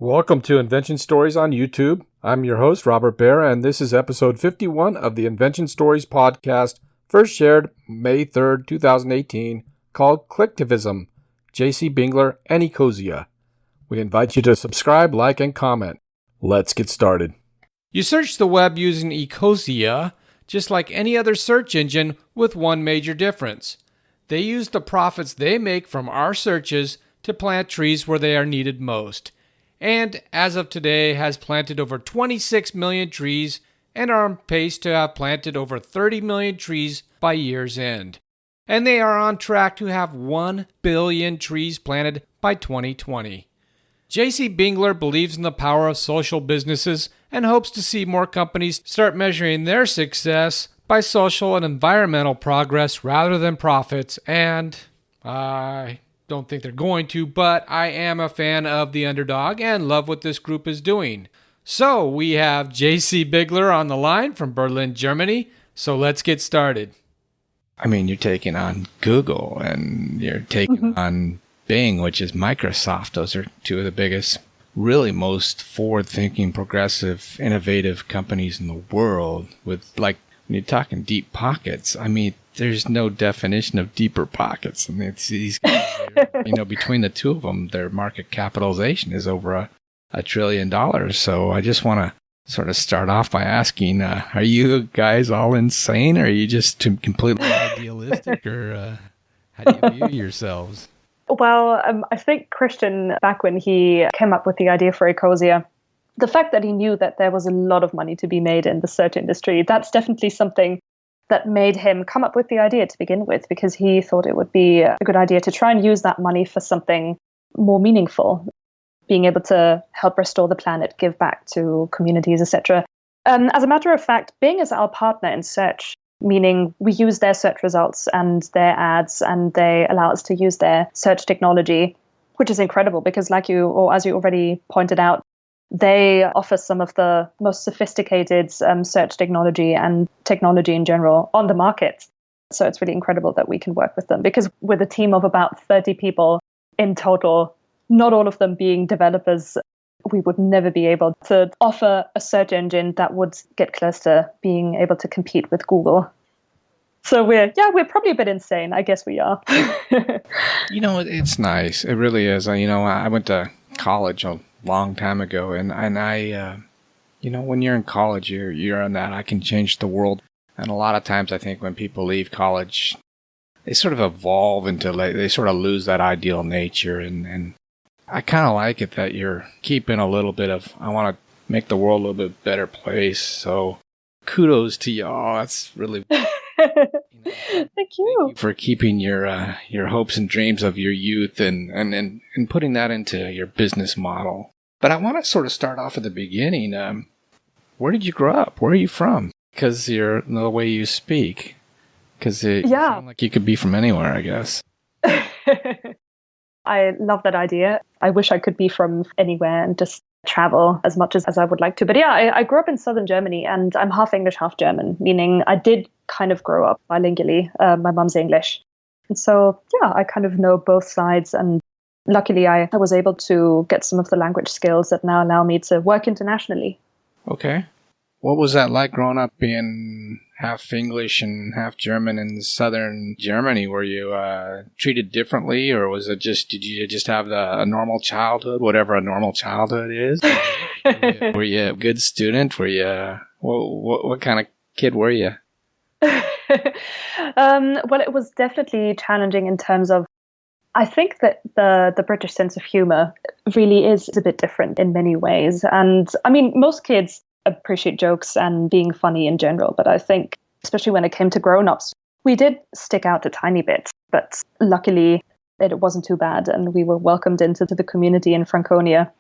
Welcome to Invention Stories on YouTube. I'm your host, Robert Bear, and this is episode 51 of the Invention Stories Podcast, first shared May 3rd, 2018, called Clicktivism, Jacey Bingler and Ecosia. We invite you to subscribe, like, and comment. Let's get started. You search the web using Ecosia, just like any other search engine, with one major difference. They use the profits they make from our searches to plant trees where they are needed most. And as of today has planted over 26 million trees and are on pace to have planted over 30 million trees by year's end. And they are on track to have 1 billion trees planted by 2020. Jacey Bingler believes in the power of social businesses and hopes to see more companies start measuring their success by social and environmental progress rather than profits, and I don't think they're going to, but I am a fan of the underdog and love what this group is doing. So we have Jacey Bingler on the line from Berlin, Germany. So let's get started. I mean, you're taking on Google and you're taking on Bing, which is Microsoft. Those are two of the biggest, really most forward-thinking, progressive, innovative companies in the world with, like, when you're talking deep pockets, I mean, there's no definition of deeper pockets. I mean, it's these guys are, between the two of them, their market capitalization is over $1 trillion. So I just want to sort of start off by asking, are you guys all insane? Or are you just completely idealistic? Or how do you view yourselves? Well, I think Christian, back when he came up with the idea for Ecosia, the fact that he knew that there was a lot of money to be made in the search industry, that's definitely something that made him come up with the idea to begin with, because he thought it would be a good idea to try and use that money for something more meaningful, being able to help restore the planet, give back to communities, etc. As a matter of fact, Bing is our partner in search, meaning we use their search results and their ads, and they allow us to use their search technology, which is incredible because, as you already pointed out, they offer some of the most sophisticated search technology and technology in general on the market. So it's really incredible that we can work with them, because with a team of about 30 people in total, not all of them being developers, we would never be able to offer a search engine that would get close to being able to compete with Google. So we're probably a bit insane. I guess we are. It's nice. It really is. I went to college a long time ago, and I, when you're in college, you're on that I can change the world. And a lot of times I think when people leave college, they sort of evolve into, they sort of lose that ideal nature. And I kind of like it that you're keeping a little bit of, I want to make the world a little bit better place. So kudos to y'all. That's really... Thank you for keeping your hopes and dreams of your youth and putting that into your business model. But I want to sort of start off at the beginning. Where did you grow up? Where are you from? Because the way you speak. Because you sound like you could be from anywhere, I guess. I love that idea. I wish I could be from anywhere and just travel as much as I would like to. But yeah, I grew up in southern Germany, and I'm half English, half German, meaning I did kind of grow up bilingually. My mum's English. And so, I kind of know both sides. And luckily, I was able to get some of the language skills that now allow me to work internationally. Okay. What was that like growing up being half English and half German in southern Germany? Were you treated differently, or was it did you just have a normal childhood, whatever a normal childhood is? Were you a good student? Were you, what kind of kid were you? Well, it was definitely challenging in terms of, I think that the British sense of humor really is a bit different in many ways. And I mean, most kids appreciate jokes and being funny in general, but I think, especially when it came to grown-ups, we did stick out a tiny bit. But luckily, it wasn't too bad, and we were welcomed into the community in Franconia.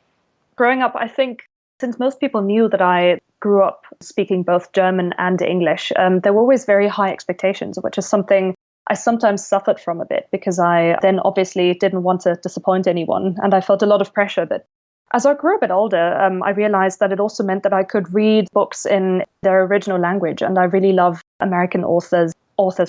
Growing up, I think, since most people knew that I grew up speaking both German and English, there were always very high expectations, which is something I sometimes suffered from a bit, because I then obviously didn't want to disappoint anyone, and I felt a lot of pressure. But as I grew a bit older, I realized that it also meant that I could read books in their original language, and I really love American authors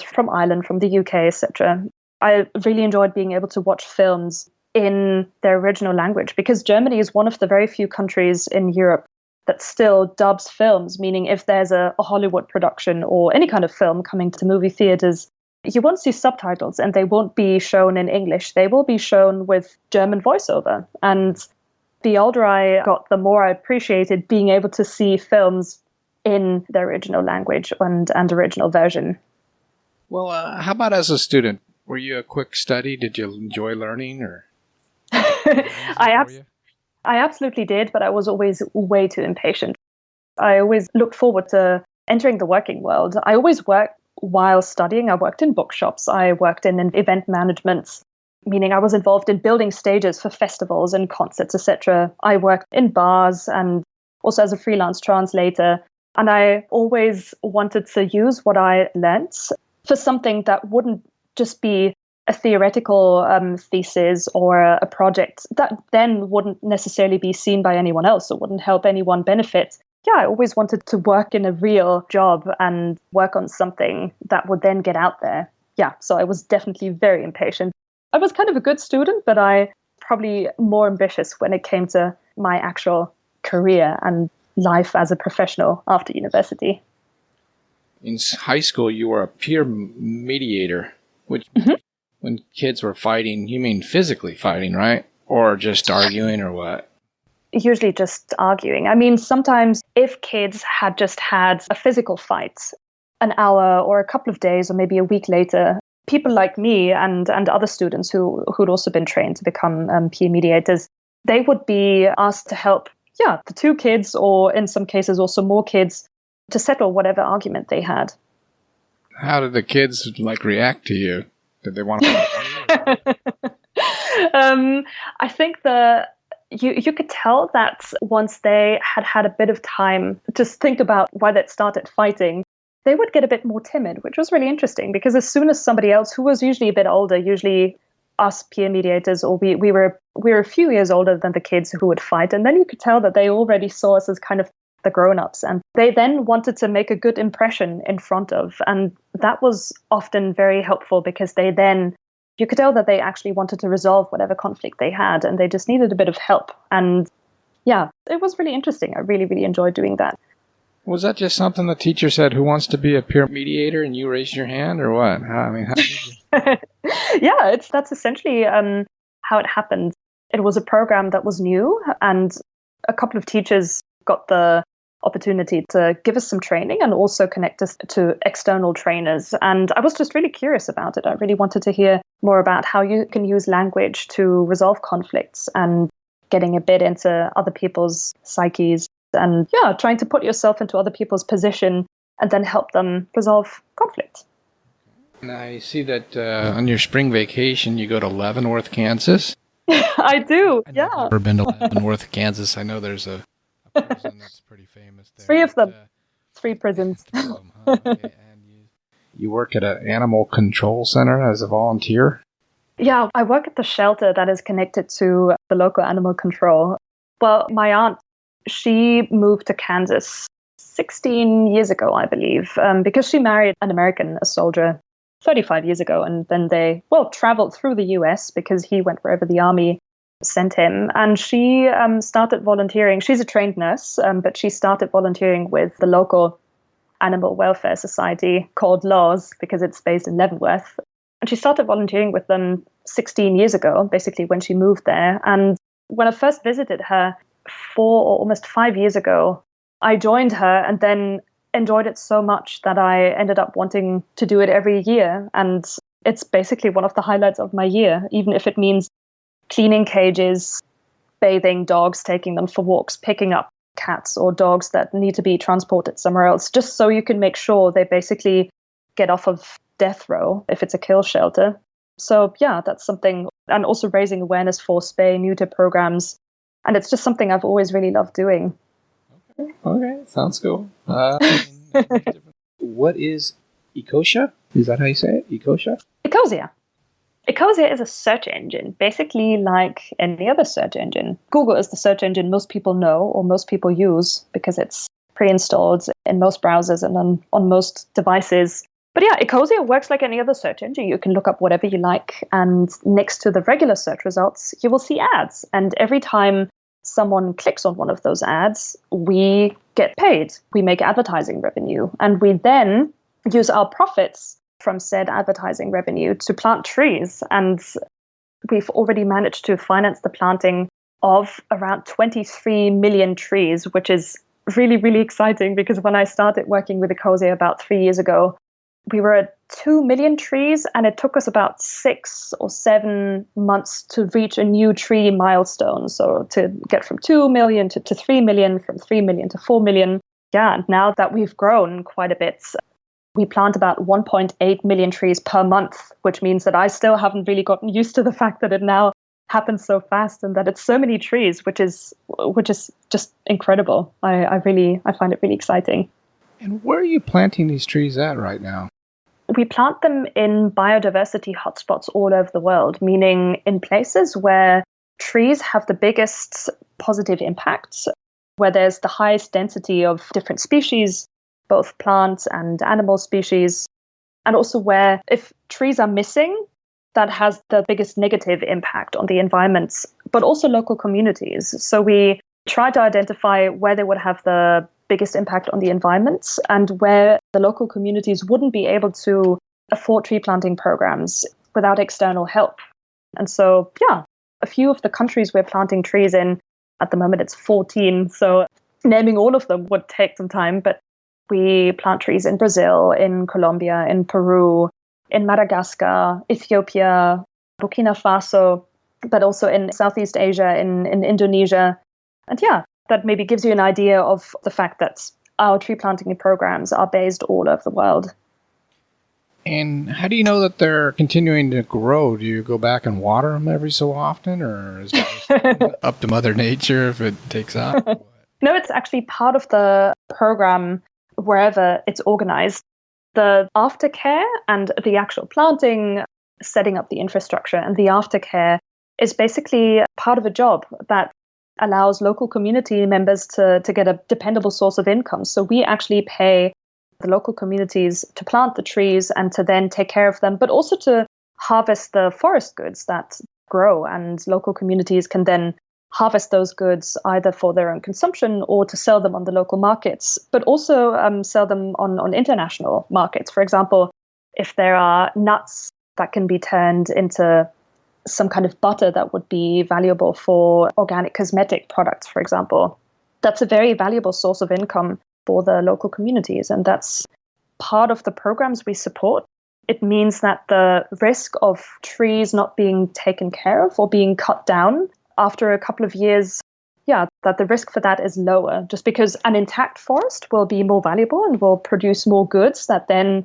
from Ireland, from the UK, etc. I really enjoyed being able to watch films in their original language, because Germany is one of the very few countries in Europe that still dubs films, meaning if there's a Hollywood production or any kind of film coming to movie theaters, you won't see subtitles and they won't be shown in English. They will be shown with German voiceover. And the older I got, the more I appreciated being able to see films in their original language and original version. Well, how about as a student? Were you a quick study? Did you enjoy learning? Or I absolutely did, but I was always way too impatient. I always looked forward to entering the working world. I always worked while studying. I worked in bookshops. I worked in event management, meaning I was involved in building stages for festivals and concerts, etc. I worked in bars and also as a freelance translator. And I always wanted to use what I learnt for something that wouldn't just be a theoretical thesis or a project that then wouldn't necessarily be seen by anyone else or wouldn't help anyone benefit. Yeah, I always wanted to work in a real job and work on something that would then get out there. Yeah, so I was definitely very impatient. I was kind of a good student, but I probably more ambitious when it came to my actual career and life as a professional after university. in high school, you were a peer mediator, which when kids were fighting, you mean physically fighting, right? Or just arguing or what? Usually just arguing. I mean, sometimes if kids had just had a physical fight, an hour or a couple of days or maybe a week later, people like me and other students who'd also been trained to become peer mediators, they would be asked to help, the two kids, or in some cases also more kids, to settle whatever argument they had. How did the kids react to you? Did they want to? I think you could tell that once they had a bit of time to think about why they'd started fighting, they would get a bit more timid, which was really interesting because as soon as somebody else who was usually a bit older, usually us peer mediators, or we were a few years older than the kids who would fight, and then you could tell that they already saw us as kind of the grown-ups, and they then wanted to make a good impression in front of, and that was often very helpful because you could tell that they actually wanted to resolve whatever conflict they had, and they just needed a bit of help. And it was really interesting. I really, really enjoyed doing that. Was that just something the teacher said, who wants to be a peer mediator, and you raised your hand, or what? How did you... That's essentially how it happened. It was a program that was new, and a couple of teachers got the opportunity to give us some training and also connect us to external trainers. And I was just really curious about it. I really wanted to hear more about how you can use language to resolve conflicts and getting a bit into other people's psyches and trying to put yourself into other people's position and then help them resolve conflict. And I see that on your spring vacation, you go to Leavenworth, Kansas. I do, I've never been to Leavenworth, Kansas. I know there's a prison that's pretty famous there. 3 of them. 3 prisons. Okay. And you work at an animal control center as a volunteer? Yeah, I work at the shelter that is connected to the local animal control. Well, my aunt, she moved to Kansas 16 years ago, I believe, because she married an American, a soldier, 35 years ago. And then they, traveled through the US because he went wherever the army sent him. And she started volunteering. She's a trained nurse, but she started volunteering with the local animal welfare society called Laws because it's based in Leavenworth. And she started volunteering with them 16 years ago, basically when she moved there. And when I first visited her 4 or almost 5 years ago, I joined her and then enjoyed it so much that I ended up wanting to do it every year. And it's basically one of the highlights of my year, even if it means cleaning cages, bathing dogs, taking them for walks, picking up cats or dogs that need to be transported somewhere else, just so you can make sure they basically get off of death row if it's a kill shelter. So that's something, and also raising awareness for spay neuter programs. And it's just something I've always really loved doing. Okay, sounds cool. What is Ecosia? Is that how you say it? Ecosia? Ecosia. Ecosia is a search engine, basically like any other search engine. Google is the search engine most people know or most people use because it's pre-installed in most browsers and on most devices. But yeah, Ecosia works like any other search engine. You can look up whatever you like, and next to the regular search results, you will see ads. And every time someone clicks on one of those ads, we get paid. We make advertising revenue. And we then use our profits from said advertising revenue to plant trees. And we've already managed to finance the planting of around 23 million trees, which is really, really exciting, because when I started working with Ecosia about 3 years ago, we were at 2 million trees, and it took us about 6 or 7 months to reach a new tree milestone. So to get from 2 million to 3 million, from 3 million to 4 million. Yeah, now that we've grown quite a bit, we plant about 1.8 million trees per month, which means that I still haven't really gotten used to the fact that it now happens so fast and that it's so many trees, which is just incredible. I find it really exciting. And where are you planting these trees at right now? We plant them in biodiversity hotspots all over the world, meaning in places where trees have the biggest positive impacts, where there's the highest density of different species, both plant and animal species, and also where if trees are missing, that has the biggest negative impact on the environment, but also local communities. So we try to identify where they would have the biggest impact on the environment and where the local communities wouldn't be able to afford tree planting programs without external help. And so, yeah, a few of the countries we're planting trees in, at the moment it's 14, so naming all of them would take some time, but we plant trees in Brazil, in Colombia, in Peru, in Madagascar, Ethiopia, Burkina Faso, but also in Southeast Asia, in Indonesia. And yeah, that maybe gives you an idea of the fact that our tree planting programs are based all over the world. And how do you know that they're continuing to grow? Do you go back and water them every so often, or is it just up to Mother Nature if it takes off? No, it's actually part of the program wherever it's organized. The aftercare and the actual planting, setting up the infrastructure, and the aftercare is basically part of a job that allows local community members to get a dependable source of income. So we actually pay the local communities to plant the trees and to then take care of them, but also to harvest the forest goods that grow. And local communities can then harvest those goods either for their own consumption or to sell them on the local markets, but also sell them on international markets. For example, if there are nuts that can be turned into some kind of butter that would be valuable for organic cosmetic products, for example, that's a very valuable source of income for the local communities. And that's part of the programs we support. It means that the risk of trees not being taken care of or being cut down after a couple of years, that the risk for that is lower, just because an intact forest will be more valuable and will produce more goods that then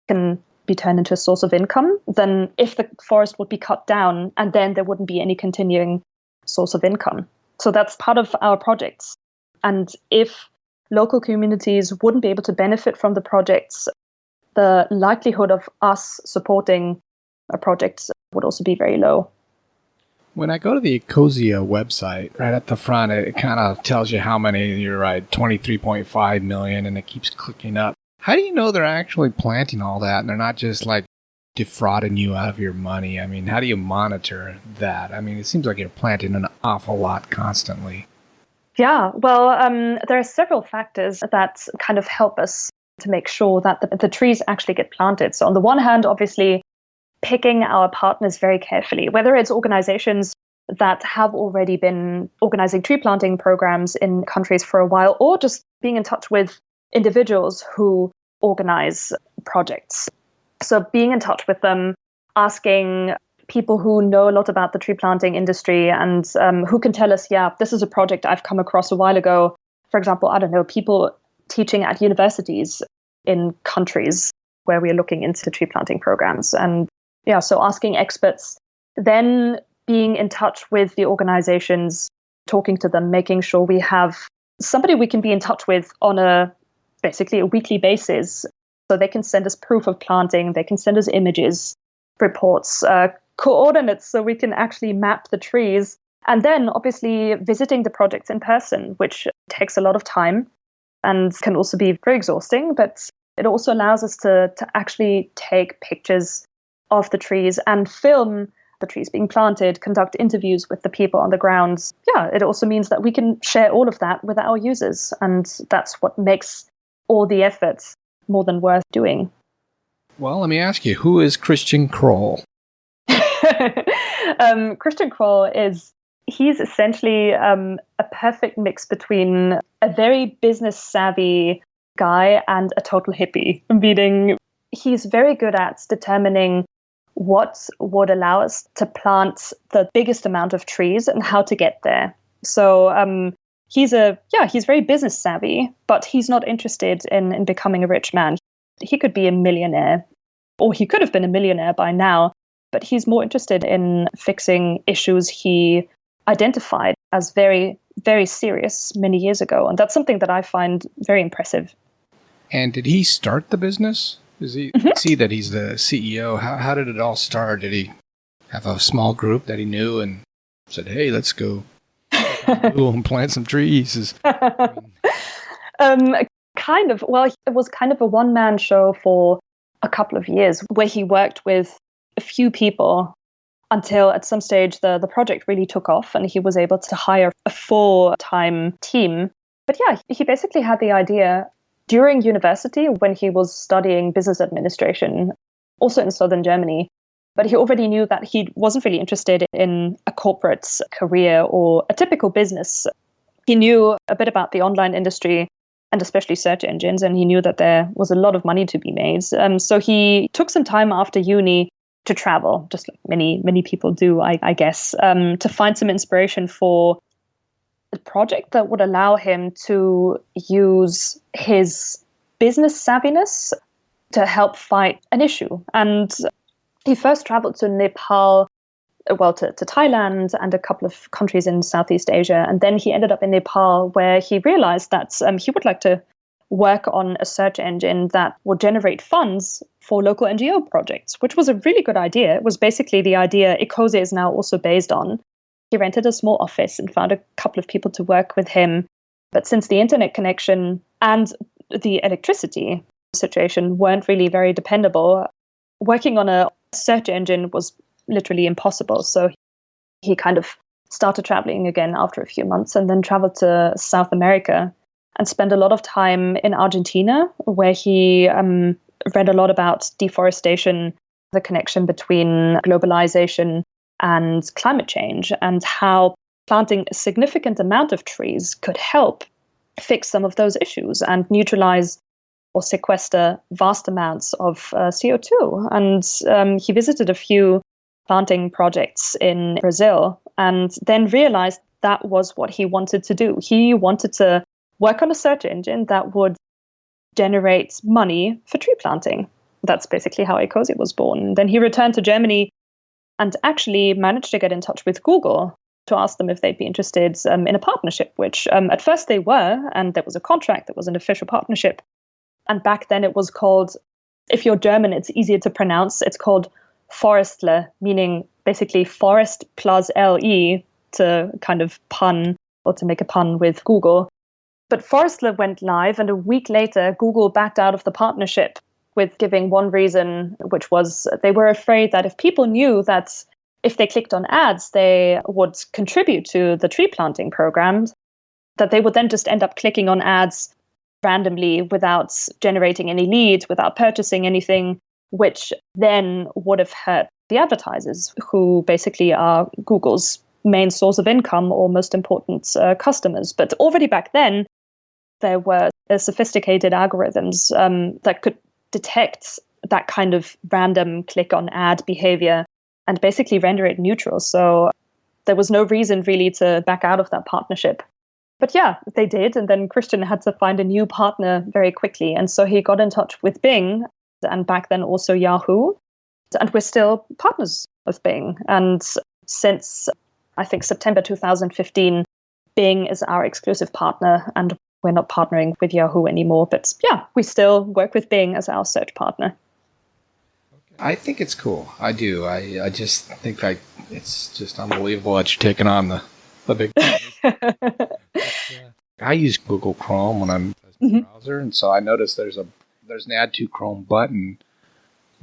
can be turned into a source of income than if the forest would be cut down and then there wouldn't be any continuing source of income. So that's part of our projects. And if local communities wouldn't be able to benefit from the projects, the likelihood of us supporting a project would also be very low. When I go to the Ecosia website, right at the front, it kind of tells you how many, you're right, 23.5 million, and it keeps clicking up. How do you know they're actually planting all that and they're not just like defrauding you out of your money? I mean, how do you monitor that? I mean, it seems like you're planting an awful lot constantly. Yeah, well, there are several factors that kind of help us to make sure that the trees actually get planted. So on the one hand, obviously, picking our partners very carefully, whether it's organizations that have already been organizing tree planting programs in countries for a while, or just being in touch with individuals who organize projects. So being in touch with them, asking people who know a lot about the tree planting industry and who can tell us, this is a project I've come across a while ago. For example, I don't know, people teaching at universities in countries where we're looking into tree planting programs. And so asking experts, then being in touch with the organizations, talking to them, making sure we have somebody we can be in touch with on basically a weekly basis. So they can send us proof of planting, they can send us images, reports, coordinates, so we can actually map the trees. And then obviously visiting the projects in person, which takes a lot of time and can also be very exhausting. But It also allows us to actually take pictures of the trees and film the trees being planted, conduct interviews with the people on the ground. Yeah, it also means that we can share all of that with our users. And that's what makes all the efforts more than worth doing. Well, let me ask you, who is Christian Kroll? Christian Kroll he's essentially a perfect mix between a very business savvy guy and a total hippie, meaning he's very good at determining what would allow us to plant the biggest amount of trees and how to get there. So he's very business savvy, but he's not interested in becoming a rich man. He could be a millionaire, or he could have been a millionaire by now, but he's more interested in fixing issues he identified as very, very serious many years ago. And that's something that I find very impressive. And did he start the business? Is he see that he's the CEO? How did it all start? Did he have a small group that he knew and said, "Hey, let's go and plant some trees"? Kind of. Well, it was kind of a one-man show for a couple of years where he worked with a few people until at some stage the project really took off and he was able to hire a full-time team. But yeah, he basically had the idea during university when he was studying business administration, also in southern Germany. But he already knew that he wasn't really interested in a corporate career or a typical business. He knew a bit about the online industry and especially search engines, and he knew that there was a lot of money to be made. So he took some time after uni to travel, just like many people do, I guess, to find some inspiration for a project that would allow him to use his business savviness to help fight an issue. And he first traveled to Nepal, to Thailand and a couple of countries in Southeast Asia. And then he ended up in Nepal, where he realized that he would like to work on a search engine that would generate funds for local NGO projects, which was a really good idea. It was basically the idea Ecosia is now also based on. He rented a small office and found a couple of people to work with him. But since the internet connection and the electricity situation weren't really very dependable, working on a search engine was literally impossible. So he kind of started traveling again after a few months and then traveled to South America and spent a lot of time in Argentina, where he read a lot about deforestation, the connection between globalization and climate change, and how planting a significant amount of trees could help fix some of those issues and neutralize or sequester vast amounts of CO2. And he visited a few planting projects in Brazil and then realized that was what he wanted to do. He wanted to work on a search engine that would generate money for tree planting. That's basically how Ecosia was born. Then he returned to Germany and actually managed to get in touch with Google to ask them if they'd be interested in a partnership, which at first they were, and there was a contract, that was an official partnership. And back then it was called, if you're German, it's easier to pronounce, it's called Forestle, meaning basically forest plus LE, to kind of pun or to make a pun with Google. But Forestle went live, and a week later, Google backed out of the partnership with giving one reason, which was they were afraid that if people knew that if they clicked on ads, they would contribute to the tree planting program, that they would then just end up clicking on ads randomly without generating any leads, without purchasing anything, which then would have hurt the advertisers, who basically are Google's main source of income or most important customers. But already back then, there were sophisticated algorithms that could detect that kind of random click on ad behavior and basically render it neutral. So there was no reason really to back out of that partnership. But yeah, they did. And then Christian had to find a new partner very quickly. And so he got in touch with Bing, and back then also Yahoo. And we're still partners with Bing. And since, I think, September 2015, Bing is our exclusive partner, and we're not partnering with Yahoo anymore. But yeah, we still work with Bing as our search partner. I think it's cool. I do. I just think it's just unbelievable that you're taking on the big I use Google Chrome when I'm as my browser, and so I noticed there's a there's an add to Chrome button.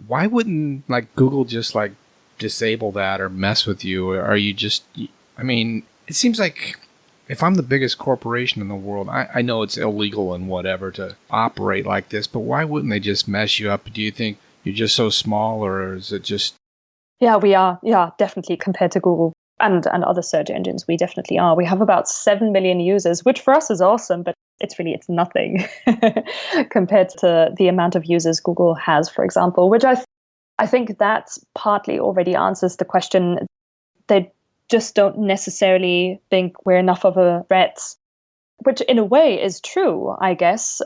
Why wouldn't like Google just like disable that or mess with you? Or are you just, I mean, it seems like if I'm the biggest corporation in the world, I know it's illegal and whatever to operate like this, but why wouldn't they just mess you up? Do you think you're just so small, or is it just... Yeah, we are. Yeah, definitely compared to Google and other search engines, we definitely are. We have about 7 million users, which for us is awesome, but it's nothing compared to the amount of users Google has, for example, which I think that partly already answers the question. They just don't necessarily think we're enough of a threat, which in a way is true, I guess.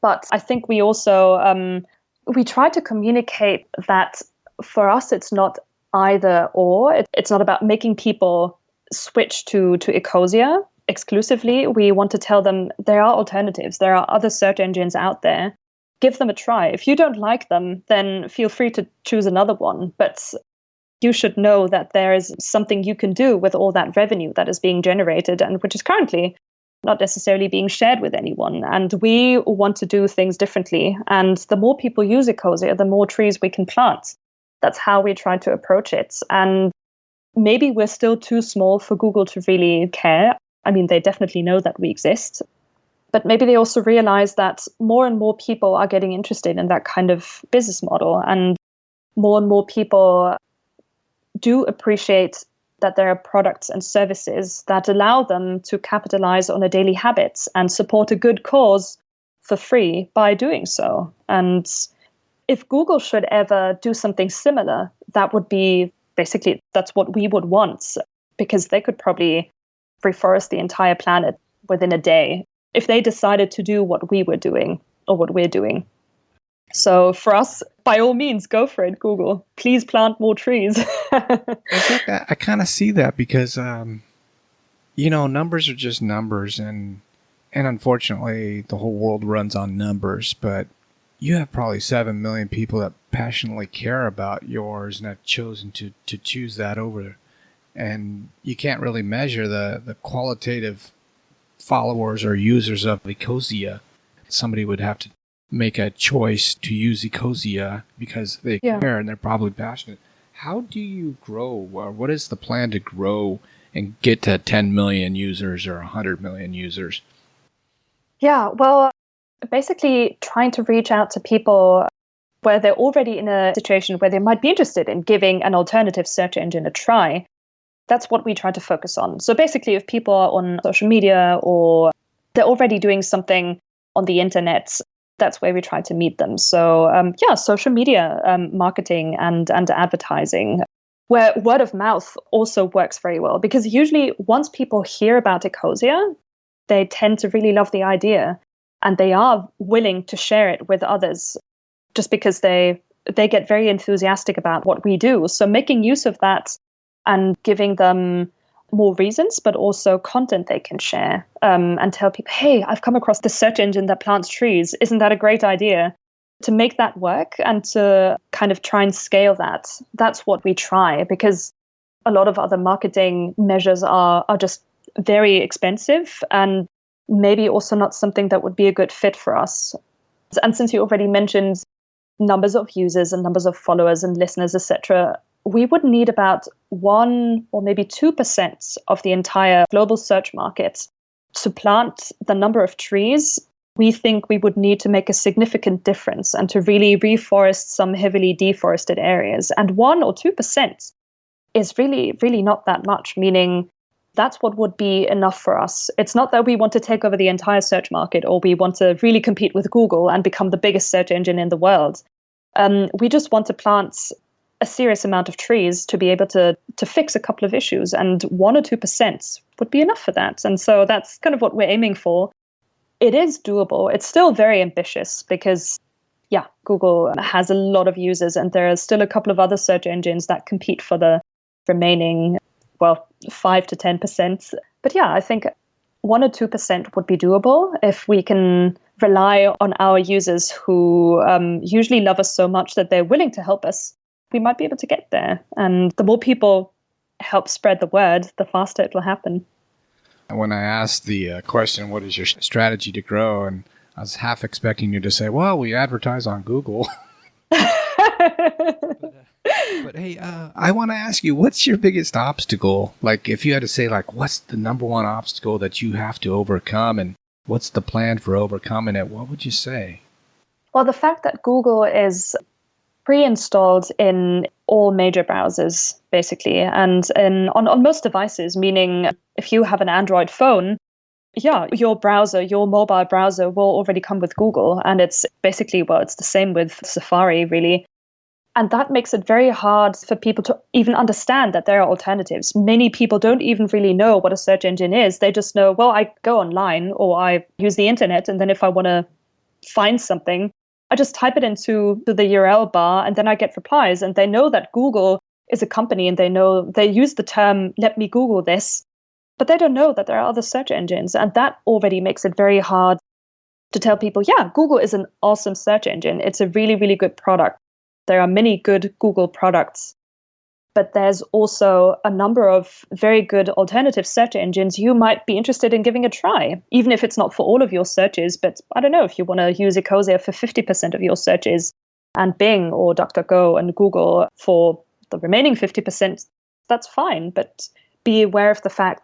But I think we also, we try to communicate that for us, it's not either or. It's not about making people switch to Ecosia exclusively. We want to tell them there are alternatives. There are other search engines out there. Give them a try. If you don't like them, then feel free to choose another one. But you should know that there is something you can do with all that revenue that is being generated and which is currently not necessarily being shared with anyone. And we want to do things differently. And the more people use Ecosia, the more trees we can plant. That's how we try to approach it. And maybe we're still too small for Google to really care. I mean, they definitely know that we exist. But maybe they also realize that more and more people are getting interested in that kind of business model. And more people do appreciate that there are products and services that allow them to capitalize on a daily habit and support a good cause for free by doing so. And if Google should ever do something similar, that would be basically, that's what we would want, because they could probably reforest the entire planet within a day if they decided to do what we were doing or what we're doing. So for us, by all means, go for it, Google. Please plant more trees. I kind of see that because, numbers are just numbers, and unfortunately, the whole world runs on numbers. But you have probably 7 million people that passionately care about yours and have chosen to choose that over. And you can't really measure the qualitative followers or users of Ecosia. Somebody would have to make a choice to use Ecosia because they care and they're probably passionate. How do you grow? What is the plan to grow and get to 10 million users or 100 million users? Yeah, well, basically trying to reach out to people where they're already in a situation where they might be interested in giving an alternative search engine a try. That's what we try to focus on. So basically, if people are on social media or they're already doing something on the internet, that's where we try to meet them. So social media marketing and advertising, where word of mouth also works very well. Because usually once people hear about Ecosia, they tend to really love the idea and they are willing to share it with others just because they get very enthusiastic about what we do. So making use of that and giving them more reasons, but also content they can share and tell people, hey, I've come across this search engine that plants trees. Isn't that a great idea? To make that work and to kind of try and scale that. That's what we try, because a lot of other marketing measures are just very expensive and maybe also not something that would be a good fit for us. And since you already mentioned numbers of users and numbers of followers and listeners, etc., we would need about 1 or maybe 2% of the entire global search market to plant the number of trees. We think we would need to make a significant difference and to really reforest some heavily deforested areas. And 1 or 2% is really, really not that much, meaning that's what would be enough for us. It's not that we want to take over the entire search market or we want to really compete with Google and become the biggest search engine in the world. We just want to plant a serious amount of trees to be able to fix a couple of issues, and 1 or 2% would be enough for that. And so that's kind of what we're aiming for. It is doable. It's still very ambitious because, Google has a lot of users and there are still a couple of other search engines that compete for the remaining, 5 to 10%. But I think 1 or 2% would be doable if we can rely on our users who usually love us so much that they're willing to help us. We might be able to get there. And the more people help spread the word, the faster it will happen. When I asked the question, what is your strategy to grow? And I was half expecting you to say, well, we advertise on Google. But hey, I want to ask you, what's your biggest obstacle? Like, if you had to say, like, what's the number one obstacle that you have to overcome, and what's the plan for overcoming it? What would you say? Well, the fact that Google is pre-installed in all major browsers, basically, and on most devices, meaning if you have an Android phone, yeah, your browser, your mobile browser will already come with Google. And it's basically, well, it's the same with Safari, really. And that makes it very hard for people to even understand that there are alternatives. Many people don't even really know what a search engine is. They just know, well, I go online or I use the internet. And then if I want to find something, I just type it into the URL bar and then I get replies. And they know that Google is a company and they know they use the term, let me Google this. But they don't know that there are other search engines. And that already makes it very hard to tell people, yeah, Google is an awesome search engine. It's a really, really good product. There are many good Google products, but there's also a number of very good alternative search engines you might be interested in giving a try, even if it's not for all of your searches. But I don't know, if you want to use Ecosia for 50% of your searches and Bing or DuckDuckGo and Google for the remaining 50%, that's fine. But be aware of the fact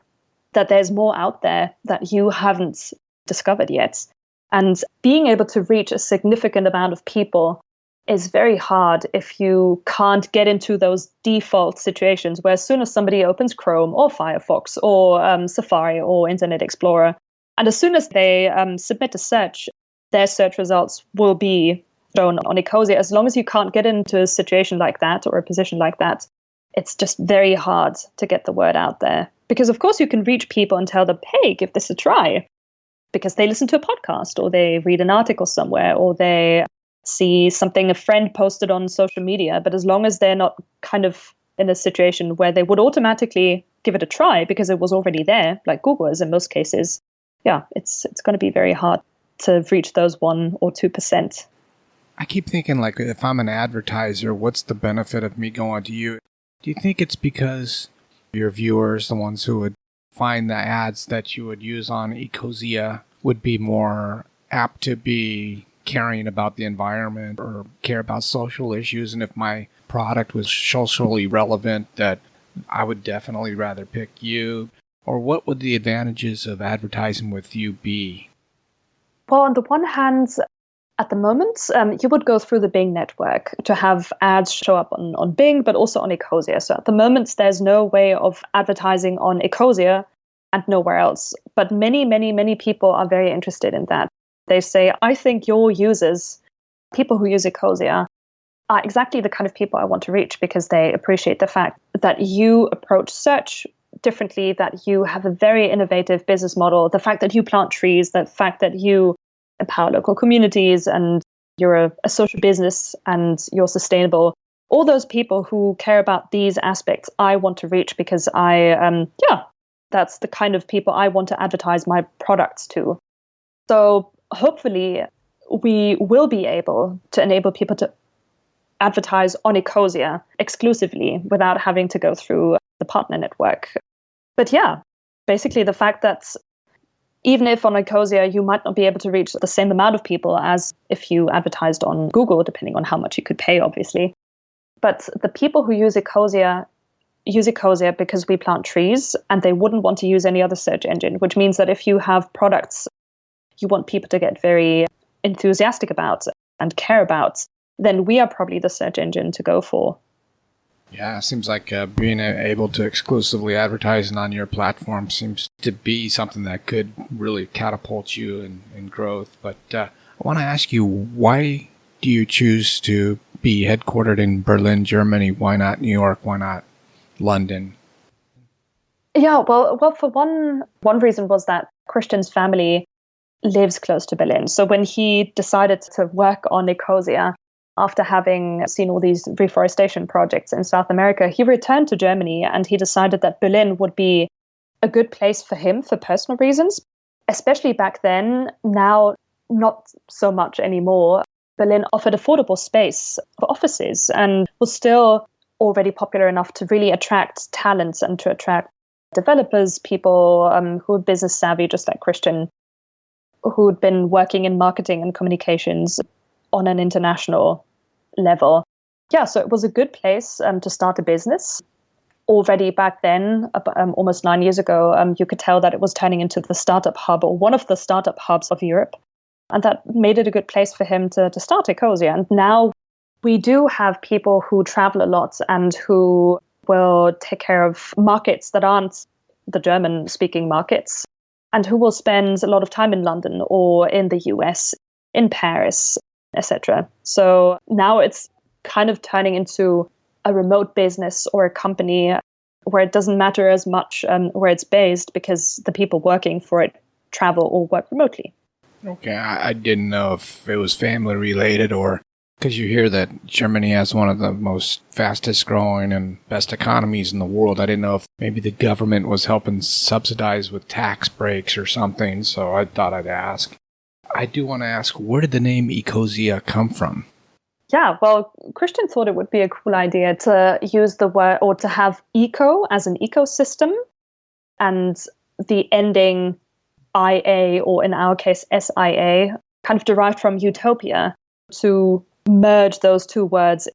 that there's more out there that you haven't discovered yet. And being able to reach a significant amount of people is very hard if you can't get into those default situations where as soon as somebody opens Chrome or Firefox or Safari or Internet Explorer, and as soon as they submit a search, their search results will be shown on Ecosia. As long as you can't get into a situation like that or a position like that, it's just very hard to get the word out there. Because of course you can reach people and tell them, hey, give this a try, because they listen to a podcast or they read an article somewhere or they see something a friend posted on social media. But as long as they're not kind of in a situation where they would automatically give it a try because it was already there, like Google is in most cases, yeah, it's going to be very hard to reach those 1 or 2%. I keep thinking, like, if I'm an advertiser, what's the benefit of me going to you? Do you think it's because your viewers, the ones who would find the ads that you would use on Ecosia, would be more apt to be caring about the environment or care about social issues? And if my product was socially relevant, that I would definitely rather pick you? Or what would the advantages of advertising with you be? Well, on the one hand, at the moment, you would go through the Bing network to have ads show up on Bing, but also on Ecosia. So at the moment, there's no way of advertising on Ecosia and nowhere else. But many, many, many people are very interested in that. They say, I think your users, people who use Ecosia, are exactly the kind of people I want to reach because they appreciate the fact that you approach search differently, that you have a very innovative business model, the fact that you plant trees, the fact that you empower local communities and you're a social business and you're sustainable. All those people who care about these aspects, I want to reach because that's the kind of people I want to advertise my products to. So hopefully we will be able to enable people to advertise on Ecosia exclusively without having to go through the partner network. But yeah, basically the fact that even if on Ecosia you might not be able to reach the same amount of people as if you advertised on Google, depending on how much you could pay, obviously. But the people who use Ecosia because we plant trees and they wouldn't want to use any other search engine, which means that if you have products you want people to get very enthusiastic about and care about, then we are probably the search engine to go for. Yeah, it seems like being able to exclusively advertise on your platform seems to be something that could really catapult you in growth. But I want to ask you, why do you choose to be headquartered in Berlin, Germany? Why not New York? Why not London? Yeah, well, for one reason was that Christian's family lives close to Berlin. So when he decided to work on Ecosia, after having seen all these reforestation projects in South America, he returned to Germany and he decided that Berlin would be a good place for him for personal reasons, especially back then. Now, not so much anymore. Berlin offered affordable space for offices and was still already popular enough to really attract talents and to attract developers, people who are business savvy, just like Christian. who'd been working in marketing and communications on an international level. Yeah, so it was a good place to start a business. Already back then, almost 9 years ago, you could tell that it was turning into the startup hub, or one of the startup hubs of Europe. And that made it a good place for him to start Ecosia. And now we do have people who travel a lot and who will take care of markets that aren't the German-speaking markets, and who will spend a lot of time in London or in the US, in Paris, etc. So now it's kind of turning into a remote business or a company where it doesn't matter as much where it's based, because the people working for it travel or work remotely. Okay, I didn't know if it was family related, or because you hear that Germany has one of the most fastest growing and best economies in the world. I didn't know if maybe the government was helping subsidize with tax breaks or something, so I thought I'd ask. I do want to ask, where did the name Ecosia come from? Yeah, well, Christian thought it would be a cool idea to use the word, or to have eco as an ecosystem, and the ending IA, or in our case SIA, kind of derived from utopia, to merge those two words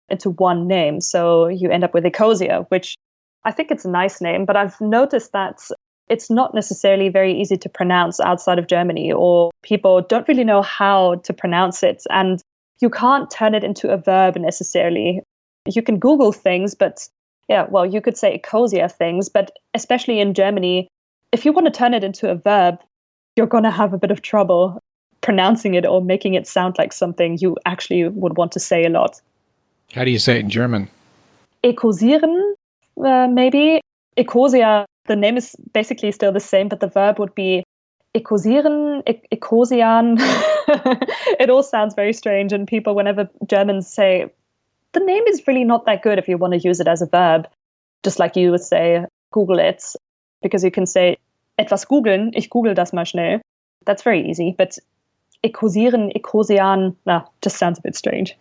into one name. So you end up with Ecosia, which I think it's a nice name, but I've noticed that it's not necessarily very easy to pronounce outside of Germany, or people don't really know how to pronounce it. And you can't turn it into a verb necessarily. You can Google things, but yeah, well, you could say Ecosia things, but especially in Germany, if you want to turn it into a verb, you're going to have a bit of trouble pronouncing it or making it sound like something you actually would want to say a lot. How do you say it in German? Ecosieren, maybe. Ecosia, the name is basically still the same, but the verb would be Ecosieren, Ecosian. It all sounds very strange, and people, whenever Germans say, the name is really not that good if you want to use it as a verb, just like you would say, Google it, because you can say, etwas googeln, ich google das mal schnell. That's very easy, but Ecosieren, Ecosian, just sounds a bit strange.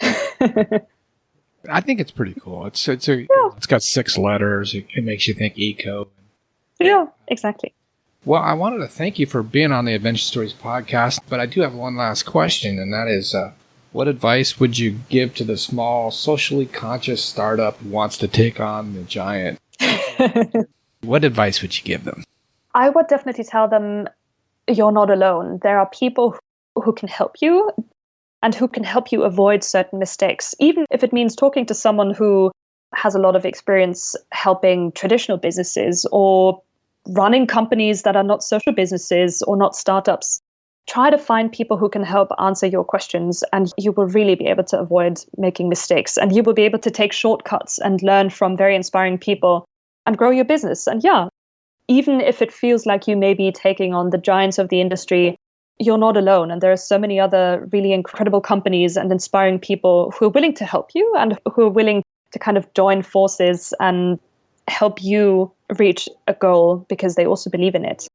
I think it's pretty cool. It's got 6 letters. It makes you think eco. Yeah, exactly. Well, I wanted to thank you for being on the Invention Stories podcast, but I do have one last question, and that is, what advice would you give to the small, socially conscious startup who wants to take on the giant? What advice would you give them? I would definitely tell them, you're not alone. There are people who can help you and who can help you avoid certain mistakes, even if it means talking to someone who has a lot of experience helping traditional businesses or running companies that are not social businesses or not startups. Try to find people who can help answer your questions, and you will really be able to avoid making mistakes, and you will be able to take shortcuts and learn from very inspiring people and grow your business. And yeah, even if it feels like you may be taking on the giants of the industry, you're not alone. And there are so many other really incredible companies and inspiring people who are willing to help you and who are willing to kind of join forces and help you reach a goal because they also believe in it.